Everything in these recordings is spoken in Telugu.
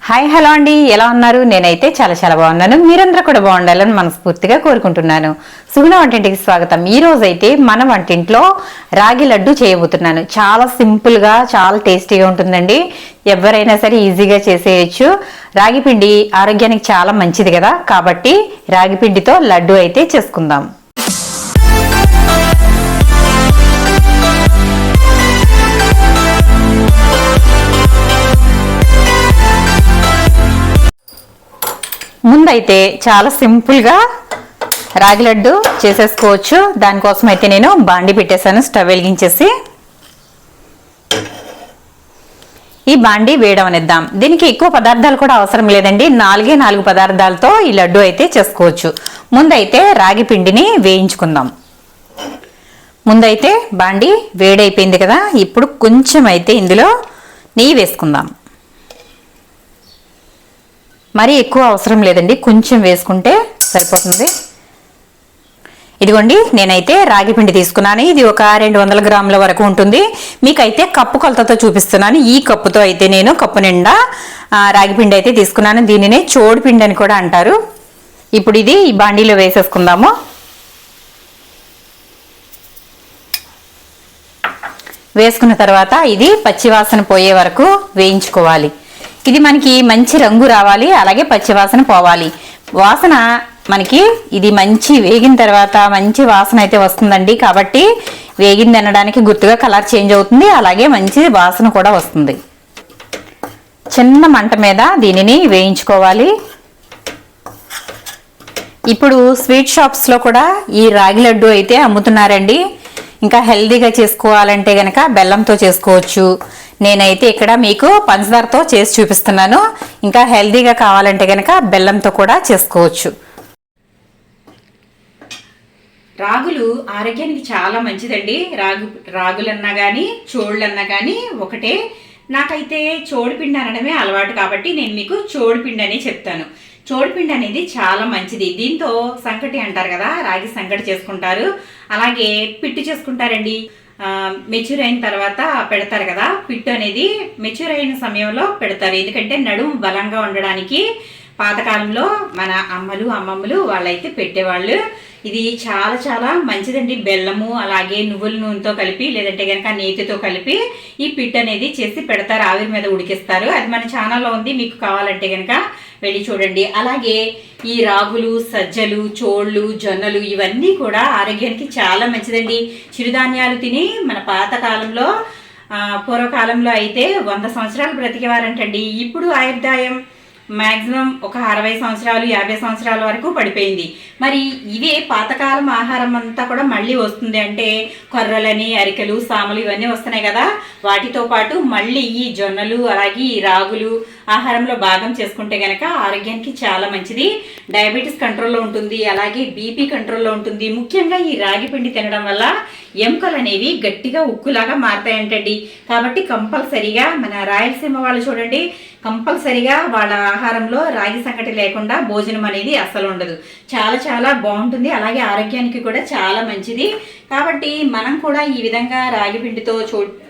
హాయ్ హలో అండి, ఎలా ఉన్నారు? నేనైతే చాలా బాగున్నాను. మీరందరూ కూడా బాగుండాలని మనస్ఫూర్తిగా కోరుకుంటున్నాను. సుగుణ వంటింటికి స్వాగతం. ఈ రోజు అయితే మన వంటింట్లో రాగి లడ్డు చేయబోతున్నాను. చాలా సింపుల్ గా చాలా టేస్టీగా ఉంటుందండి. ఎవరైనా సరే ఈజీగా చేసేయచ్చు. రాగి పిండి ఆరోగ్యానికి చాలా మంచిది కదా, కాబట్టి రాగి పిండితో లడ్డు అయితే చేసుకుందాం. ముందైతే చాలా సింపుల్గా రాగి లడ్డు చేసేసుకోవచ్చు. దానికోసం అయితే నేను బాండి పెట్టేశాను, స్టవ్ వెలిగించేసి. ఈ బాండి వేడవనిద్దాం. దీనికి ఎక్కువ పదార్థాలు కూడా అవసరం లేదండి, 4 పదార్థాలతో ఈ లడ్డు అయితే చేసుకోవచ్చు. ముందైతే రాగి పిండిని వేయించుకుందాం. ముందైతే బాండి వేడైపోయింది కదా, ఇప్పుడు కొంచెం అయితే ఇందులో నెయ్యి వేసుకుందాం. మరీ ఎక్కువ అవసరం లేదండి, కొంచెం వేసుకుంటే సరిపోతుంది. ఇదిగోండి, నేనైతే రాగి పిండి తీసుకున్నాను. ఇది ఒక 200 గ్రాముల వరకు ఉంటుంది. మీకైతే కప్పు కొలతతో చూపిస్తున్నాను. ఈ కప్పుతో అయితే నేను కప్పు నిండా రాగి పిండి అయితే తీసుకున్నాను. దీనినే చోడు పిండి అని కూడా అంటారు. ఇప్పుడు ఇది ఈ బాండీలో వేసేసుకుందాము. వేసుకున్న తర్వాత ఇది పచ్చివాసన పోయే వరకు వేయించుకోవాలి. ఇది మనకి మంచి రంగు రావాలి, అలాగే పచ్చివాసన పోవాలి. వాసన మనకి ఇది మంచి వేగిన తర్వాత మంచి వాసన అయితే వస్తుందండి. కాబట్టి వేగింది అనడానికి గుర్తుగా కలర్ చేంజ్ అవుతుంది, అలాగే మంచి వాసన కూడా వస్తుంది. చిన్న మంట మీద దీనిని వేయించుకోవాలి. ఇప్పుడు స్వీట్ షాప్స్లో కూడా ఈ రాగి లడ్డు అయితే అమ్ముతున్నారండి. ఇంకా హెల్దీగా చేసుకోవాలంటే గనక బెల్లంతో చేసుకోవచ్చు. నేనైతే ఇక్కడ మీకు పంచదారతో చేసి చూపిస్తున్నాను. ఇంకా హెల్దీగా కావాలంటే గనక బెల్లంతో కూడా చేసుకోవచ్చు. రాగులు ఆరోగ్యానికి చాలా మంచిదండి. రాగులన్నా కానీ చోళ్ళన్నా కానీ ఒకటే. నాకైతే చోడుపిండి అనడమే అలవాటు కాబట్టి నేను మీకు చోడుపిండి అని చెప్తాను. చోడుపిండి అనేది చాలా మంచిది. దీంతో సంకటి అంటారు కదా, రాగి సంకటి చేసుకుంటారు, అలాగే పిట్టు చేసుకుంటారండి. మెచ్యూర్ అయిన తర్వాత పెడతారు కదా, పిట్టు అనేది మెచ్యూర్ అయిన సమయంలో పెడతారు. ఎందుకంటే నడుము బలంగా ఉండడానికి పాతకాలంలో మన అమ్మమ్మలు వాళ్ళైతే పెట్టేవాళ్ళు. ఇది చాలా మంచిదండి. బెల్లము అలాగే నువ్వుల నూనెతో కలిపి లేదంటే కనుక నేతితో కలిపి ఈ పిట్ అనేది చేసి పెడతారు, ఆవిరి మీద ఉడికిస్తారు. అది మన ఛానల్లో ఉంది, మీకు కావాలంటే కనుక వెళ్ళి చూడండి. అలాగే ఈ రాగులు, సజ్జలు, చోళ్ళు, జొన్నలు ఇవన్నీ కూడా ఆరోగ్యానికి చాలా మంచిదండి. చిరుధాన్యాలు తిని మన పాతకాలంలో పూర్వకాలంలో అయితే 100 సంవత్సరాలు బ్రతికేవారంటండి. ఇప్పుడు ఆయుర్దాయం మ్యాక్సిమం ఒక 60 సంవత్సరాలు 50 సంవత్సరాల వరకు పడిపోయింది. మరి ఇవే పాతకాలం ఆహారం అంతా కూడా మళ్ళీ వస్తుంది అంటే కొర్రలని, అరికలు, సామలు ఇవన్నీ వస్తున్నాయి కదా, వాటితో పాటు మళ్ళీ ఈ జొన్నలు అలాగే ఈ రాగులు ఆహారంలో భాగం చేసుకుంటే గనక ఆరోగ్యానికి చాలా మంచిది. డయాబెటీస్ కంట్రోల్లో ఉంటుంది, అలాగే బీపీ కంట్రోల్లో ఉంటుంది. ముఖ్యంగా ఈ రాగి పిండి తినడం వల్ల ఎముకలు అనేవి గట్టిగా ఉక్కులాగా మారుతాయంటండి. కాబట్టి కంపల్సరీగా మన రాయలసీమ వాళ్ళు చూడండి, కంపల్సరీగా వాళ్ళ ఆహారంలో రాగి సంకటి లేకుండా భోజనం అనేది అస్సలు ఉండదు. చాలా బాగుంటుంది, అలాగే ఆరోగ్యానికి కూడా చాలా మంచిది. కాబట్టి మనం కూడా ఈ విధంగా రాగి పిండితో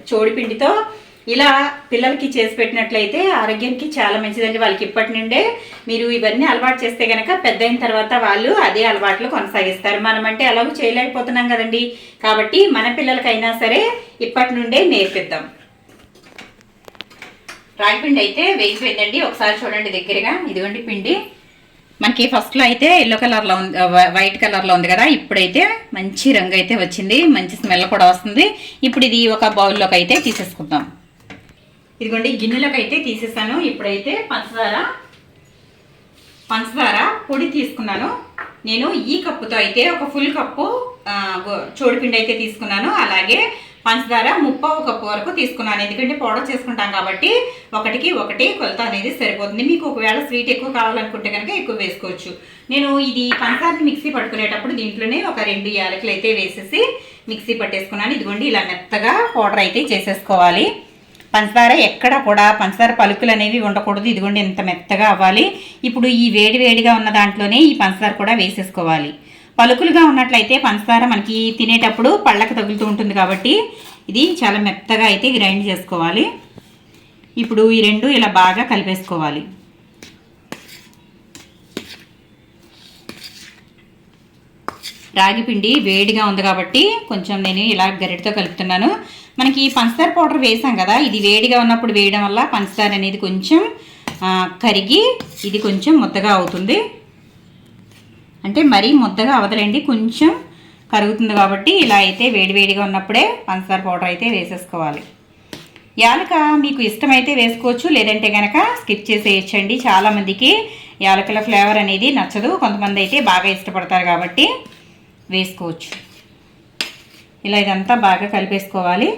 చోడి పిండితో ఇలా పిల్లలకి చేసి పెట్టినట్లయితే ఆరోగ్యానికి చాలా మంచిదండి. వాళ్ళకి ఇప్పటి నుండే మీరు ఇవన్నీ అలవాటు చేస్తే కనుక పెద్ద అయిన తర్వాత వాళ్ళు అదే అలవాట్లు కొనసాగిస్తారు. మనం అంటే ఎలాగో చేయలేకపోతున్నాం కదండి, కాబట్టి మన పిల్లలకైనా సరే ఇప్పటి నుండే నేర్పిద్దాం. రాగి పిండి అయితే వేగిపోయిందండి, ఒకసారి చూడండి దగ్గరగా. ఇదిగోండి పిండి మనకి ఫస్ట్లో అయితే ఎల్లో కలర్లో ఉంది, వైట్ కలర్లో ఉంది కదా, ఇప్పుడైతే మంచి రంగు అయితే వచ్చింది, మంచి స్మెల్ కూడా వస్తుంది. ఇప్పుడు ఇది ఒక బౌల్లోకి అయితే తీసేసుకుందాం. ఇదిగోండి గిన్నెలోకి అయితే తీసేసాను. ఇప్పుడైతే పంచదార పొడి తీసుకున్నాను. నేను ఈ కప్పుతో అయితే ఒక ఫుల్ కప్పు చోడుపిండి అయితే తీసుకున్నాను. అలాగే పంచదార 1/4 కప్పు వరకు తీసుకున్నాను. ఎందుకంటే పౌడర్ చేసుకుంటాం కాబట్టి 1:1 కొలత అనేది సరిపోతుంది. మీకు ఒకవేళ స్వీట్ ఎక్కువ కావాలనుకుంటే కనుక ఎక్కువ వేసుకోవచ్చు. నేను ఇది పంచదారని మిక్సీ పట్టుకునేటప్పుడు దీంట్లోనే ఒక 2 యాలకులు అయితే వేసేసి మిక్సీ పట్టేసుకున్నాను. ఇదిగోండి ఇలా మెత్తగా పౌడర్ అయితే చేసేసుకోవాలి. పంచదార ఎక్కడ కూడా పంచదార పలుకులు అనేవి ఉండకూడదు. ఇదిగోండి ఎంత మెత్తగా అవ్వాలి. ఇప్పుడు ఈ వేడిగా ఉన్న దాంట్లోనే ఈ పంచదార కూడా వేసేసుకోవాలి. పలుకులుగా ఉన్నట్లయితే పంచదార మనకి తినేటప్పుడు పళ్ళకి తగులుతూ ఉంటుంది, కాబట్టి ఇది చాలా మెత్తగా అయితే గ్రైండ్ చేసుకోవాలి. ఇప్పుడు ఈ రెండు ఇలా బాగా కలిపేసుకోవాలి. రాగి పిండి వేడిగా ఉంది కాబట్టి కొంచెం నేను ఇలా గరిటెతో కలుపుతున్నాను. మనకి పంచదార పౌడర్ వేసాం కదా, ఇది వేడిగా ఉన్నప్పుడు వేయడం వల్ల పంచదార అనేది కొంచెం కరిగి ఇది కొంచెం ముద్దగా అవుతుంది. అంటే మరీ ముద్దగా అవదలండి, కొంచెం కరుగుతుంది కాబట్టి ఇలా అయితే వేడివేడిగా ఉన్నప్పుడే పంచదార పౌడర్ అయితే వేసేసుకోవాలి. యాలక మీకు ఇష్టమైతే వేసుకోవచ్చు, లేదంటే కనుక స్కిప్ చేసేయచ్చండి. చాలామందికి యాలకుల ఫ్లేవర్ అనేది నచ్చదు, కొంతమంది అయితే బాగా ఇష్టపడతారు కాబట్టి వేసుకోవచ్చు. ఇలా ఇదంతా బాగా కలిపేసుకోవాలి.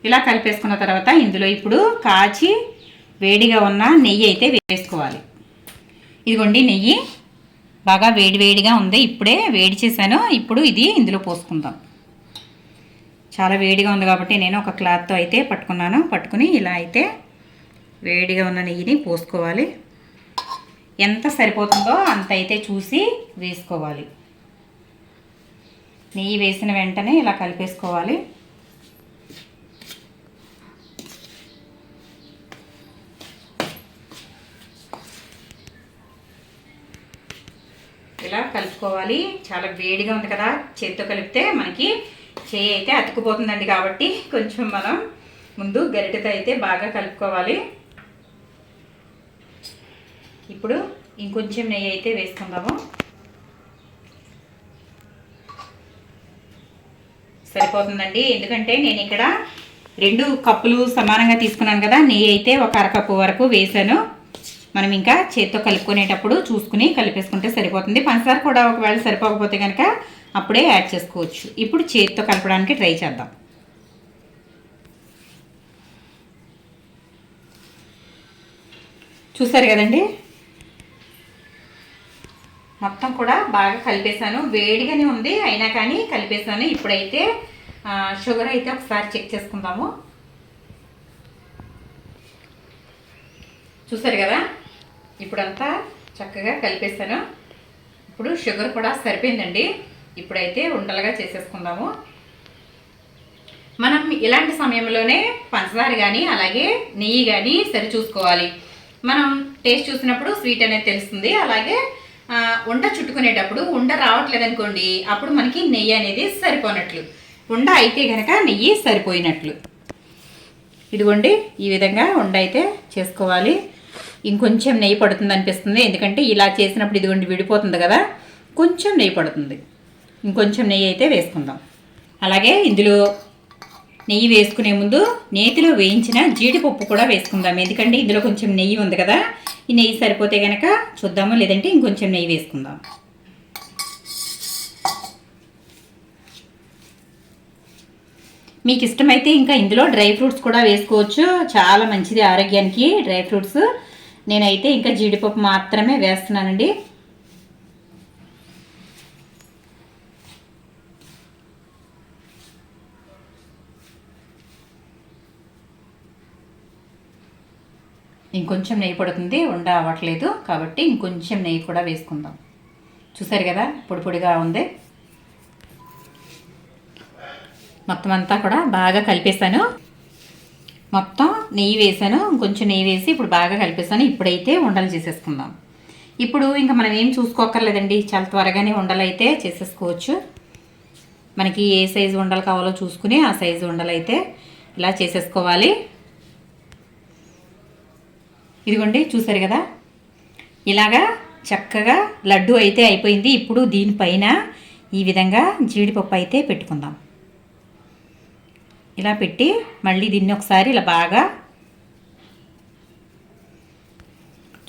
ఇలా కలిపేసుకున్న తర్వాత ఇందులో ఇప్పుడు కాచి వేడిగా ఉన్న నెయ్యి అయితే వేసుకోవాలి. ఇదిగోండి నెయ్యి బాగా వేడివేడిగా ఉంది, ఇప్పుడే వేడి చేశాను. ఇప్పుడు ఇది ఇందులో పోసుకుందాం. చాలా వేడిగా ఉంది కాబట్టి నేను ఒక క్లాత్తో అయితే పట్టుకుని ఇలా అయితే వేడిగా ఉన్న నెయ్యిని పోసుకోవాలి. ఎంత సరిపోతుందో అంత అయితే చూసి వేసుకోవాలి. నెయ్యి వేసిన వెంటనే ఇలా కలిపేసుకోవాలి. ఇలా కలుపుకోవాలి. చాలా వేడిగా ఉంది కదా, చేతితో కలిపితే మనకి చేయి అయితే అతుక్కుపోతుందండి, కాబట్టి కొంచెం మనం ముందు గరిటెతో అయితే బాగా కలుపుకోవాలి. ఇప్పుడు ఇంకొంచెం నెయ్యి అయితే వేసుకుందాము. సరిపోతుందండి, ఎందుకంటే నేను ఇక్కడ 2 కప్పులు సమానంగా తీసుకున్నాను కదా, నెయ్యి అయితే ఒక అరకప్పు వరకు వేసాను. మనం ఇంకా చేత్తో కలుపుకునేటప్పుడు చూసుకుని కలిపేసుకుంటే సరిపోతుంది. పంచదార కూడా ఒకవేళ సరిపోకపోతే కనుక అప్పుడే యాడ్ చేసుకోవచ్చు. ఇప్పుడు చేత్తో కలపడానికి ట్రై చేద్దాం. చూసారు కదండి, మొత్తం కూడా బాగా కలిపేసాను. వేడిగానే ఉంది అయినా కానీ కలిపేసాను. ఇప్పుడైతే షుగర్ అయితే ఒకసారి చెక్ చేసుకుందాము. చూసారు కదా, ఇప్పుడంతా చక్కగా కలిపేసాను. ఇప్పుడు షుగర్ కూడా సరిపోయిందండి. ఇప్పుడైతే ఉండలుగా చేసేసుకుందాము. మనం ఇలాంటి సమయంలోనే పంచదార కానీ అలాగే నెయ్యి కానీ సరి చూసుకోవాలి. మనం టేస్ట్ చూసినప్పుడు స్వీట్ అనేది తెలుస్తుంది. అలాగే ఉండ చుట్టుకునేటప్పుడు ఉండ రావట్లేదు అనుకోండి, అప్పుడు మనకి నెయ్యి అనేది సరిపోనట్లు, ఉండ అయితే కనుక నెయ్యి సరిపోయినట్లు. ఇదిగోండి ఈ విధంగా ఉండ అయితే చేసుకోవాలి. ఇంకొంచెం నెయ్యి పడుతుంది అనిపిస్తుంది, ఎందుకంటే ఇలా చేసినప్పుడు ఇదిగోండి విడిపోతుంది కదా, కొంచెం నెయ్యి పడుతుంది. ఇంకొంచెం నెయ్యి అయితే వేసుకుందాం. అలాగే ఇందులో నెయ్యి వేసుకునే ముందు నేతిలో వేయించిన జీడిపప్పు కూడా వేసుకుందాం, ఎందుకంటే ఇందులో కొంచెం నెయ్యి ఉంది కదా. ఈ నెయ్యి సరిపోతే కనుక చూద్దాము, లేదంటే ఇంకొంచెం నెయ్యి వేసుకుందాం. మీకు ఇష్టమైతే ఇంకా ఇందులో డ్రై ఫ్రూట్స్ కూడా వేసుకోవచ్చు, చాలా మంచిది ఆరోగ్యానికి డ్రై ఫ్రూట్స్. నేనైతే ఇంకా జీడిపప్పు మాత్రమే వేస్తున్నానండి. ఇంకొంచెం నెయ్యి పడుతుంది, ఉండ అవ్వట్లేదు కాబట్టి ఇంకొంచెం నెయ్యి కూడా వేసుకుందాం. చూసారు కదా పొడి పొడిగా ఉంది. మొత్తం అంతా కూడా బాగా కలిపేసాను. మొత్తం నెయ్యి వేసాను, ఇంకొంచెం నెయ్యి వేసి ఇప్పుడు బాగా కలిపేసాను. ఇప్పుడైతే ఉండలు చేసేసుకుందాం. ఇప్పుడు ఇంకా మనం ఏం చూసుకోక్కర్లేదండి, చాలా త్వరగానే ఉండలు అయితే చేసేసుకోవచ్చు. మనకి ఏ సైజు ఉండలు కావాలో చూసుకుని ఆ సైజు ఉండలు అయితే ఇలా చేసేసుకోవాలి. ఇదిగోండి చూసారు కదా, ఇలాగా చక్కగా లడ్డు అయితే అయిపోయింది. ఇప్పుడు దీనిపైన ఈ విధంగా జీడిపప్పు అయితే పెట్టుకుందాం. ఇలా పెట్టి మళ్ళీ దీన్ని ఒకసారి ఇలా బాగా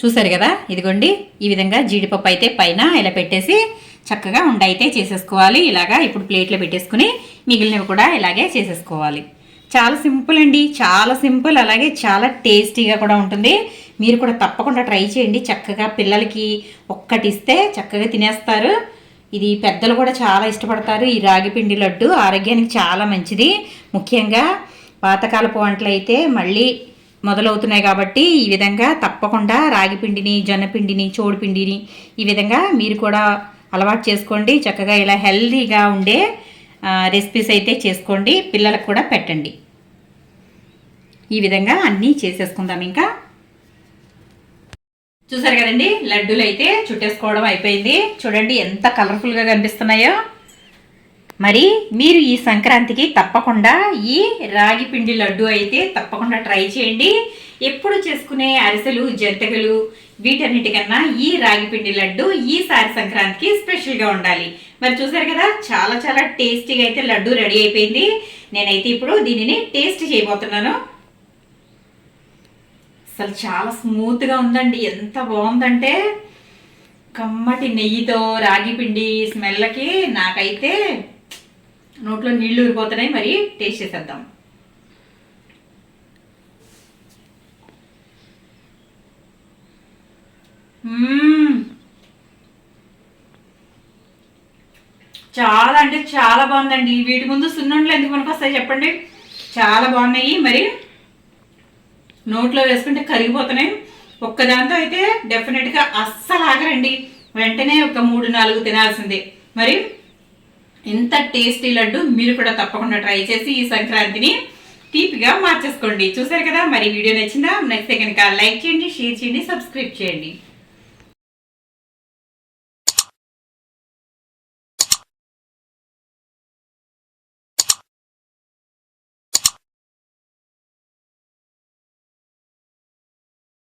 చూసారు కదా, ఇదిగోండి ఈ విధంగా జీడిపప్పు అయితే పైన ఇలా పెట్టేసి చక్కగా ఉండ అయితే చేసేసుకోవాలి. ఇలాగా ఇప్పుడు ప్లేట్లో పెట్టేసుకుని మిగిలినవి కూడా ఇలాగే చేసేసుకోవాలి. చాలా సింపుల్ అండి, చాలా సింపుల్, అలాగే చాలా టేస్టీగా కూడా ఉంటుంది. మీరు కూడా తప్పకుండా ట్రై చేయండి. చక్కగా పిల్లలకి ఒక్కటి ఇస్తే చక్కగా తినేస్తారు. ఇది పెద్దలు కూడా చాలా ఇష్టపడతారు. ఈ రాగిపిండి లడ్డు ఆరోగ్యానికి చాలా మంచిది. ముఖ్యంగా పాతకాలపు వంటలు అయితే మళ్ళీ మొదలవుతున్నాయి కాబట్టి ఈ విధంగా తప్పకుండా రాగిపిండిని, జొన్నపిండిని, చోడుపిండిని ఈ విధంగా మీరు కూడా అలవాటు చేసుకోండి. చక్కగా ఇలా హెల్తీగా ఉండే రెసిపీస్ అయితే చేసుకోండి, పిల్లలకు కూడా పెట్టండి. ఈ విధంగా అన్నీ చేసేసుకుందాం. ఇంకా చూసారు కదండి, లడ్డూలు అయితే చుట్టేసుకోవడం అయిపోయింది. చూడండి ఎంత కలర్ఫుల్గా కనిపిస్తున్నాయో. మరి మీరు ఈ సంక్రాంతికి తప్పకుండా ఈ రాగి పిండి లడ్డు అయితే తప్పకుండా ట్రై చేయండి. ఎప్పుడు చేసుకునే అరిసెలు, జంతికలు వీటన్నిటికన్నా ఈ రాగి పిండి లడ్డు ఈసారి సంక్రాంతికి స్పెషల్గా ఉండాలి. మరి చూసారు కదా, చాలా చాలా టేస్టీగా అయితే లడ్డు రెడీ అయిపోయింది. నేనైతే ఇప్పుడు దీనిని టేస్ట్ చేయబోతున్నాను. అసలు చాలా స్మూత్గా ఉందండి. ఎంత బాగుందంటే కమ్మటి నెయ్యితో రాగి పిండి స్మెల్కి నాకైతే నోట్లో నీళ్లు ఊరిపోతున్నాయి. మరి టేస్ట్ చేసేద్దాం. చాలా అంటే చాలా బాగుందండి. వీటి ముందు సున్నుండలు ఎందుకు మనకు వస్తాయి చెప్పండి. చాలా బాగున్నాయి. మరి నోట్లో వేసుకుంటే కరిగిపోతున్నాయి. ఒక్కదాంతో అయితే డెఫినెట్గా అస్సలు ఆగరండి. వెంటనే ఒక 3-4 తినాల్సిందే. మరి ఇంత టేస్టీ లడ్డు మీరు కూడా తప్పకుండా ట్రై చేసి ఈ సంక్రాంతిని తీపిగా మార్చేసుకోండి. చూసారు కదా, మరి వీడియో నచ్చిందా? నచ్చితే కనుక లైక్ చేయండి, షేర్ చేయండి, సబ్స్క్రైబ్ చేయండి.